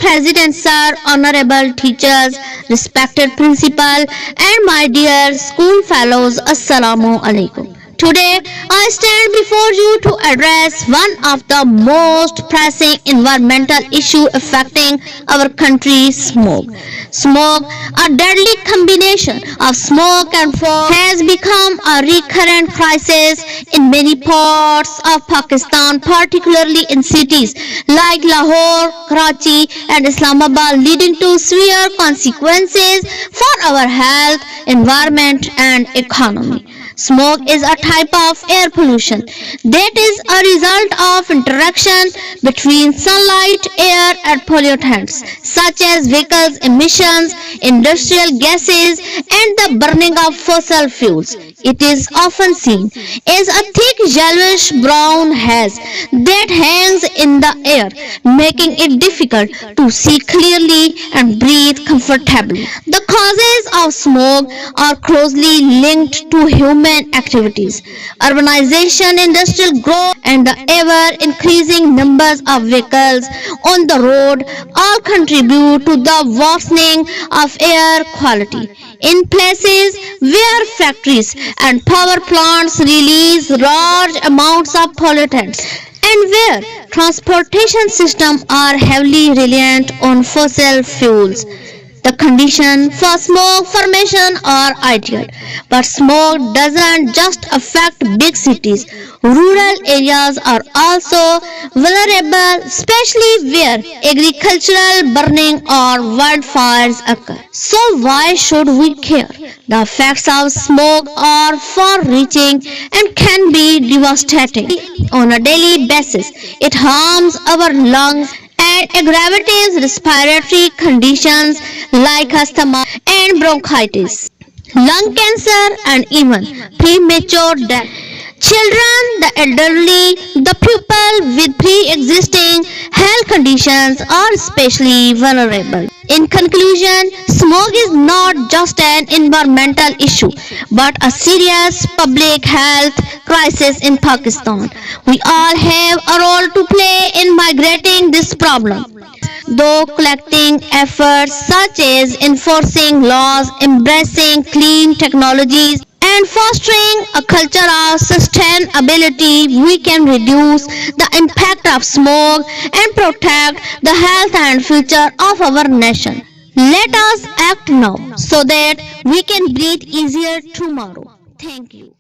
President Sir, honorable teachers, respected principal, and my dear school fellows, Assalamu alaikum. Today, I stand before you to address one of the most pressing environmental issues affecting our country, smog. Smog, a deadly combination of smoke and fog, has become a recurrent crisis in many parts of Pakistan, particularly in cities like Lahore, Karachi, and Islamabad, leading to severe consequences for our health, environment, and economy. Smog is a type of air pollution that is a result of interaction between sunlight, air, and pollutants such as vehicles emissions, industrial gases, and the burning of fossil fuels. It is often seen as a thick yellowish brown haze that hangs in the air, making it difficult to see clearly and breathe comfortably. The causes of smog are closely linked to human activities. Urbanization, industrial growth, and the ever-increasing numbers of vehicles on the road all contribute to the worsening of air quality. In places where factories and power plants release large amounts of pollutants and where transportation systems are heavily reliant on fossil fuels, the conditions for smoke formation are ideal. But smoke doesn't just affect big cities. Rural areas are also vulnerable, especially where agricultural burning or wildfires occur. So why should we care? The effects of smoke are far-reaching and can be devastating. On a daily basis, it harms our lungs and aggravates respiratory conditions like asthma and bronchitis, lung cancer, and even premature death. Children, the elderly, the people with pre-existing health conditions are especially vulnerable. In conclusion, smog is not just an environmental issue but a serious public health crisis in Pakistan. We all have a role to play in migrating this problem. Though collecting efforts such as enforcing laws, embracing clean technologies, and fostering a culture of sustainability, we can reduce the impact of smog and protect the health and future of our nation. Let us act now so that we can breathe easier tomorrow. Thank you.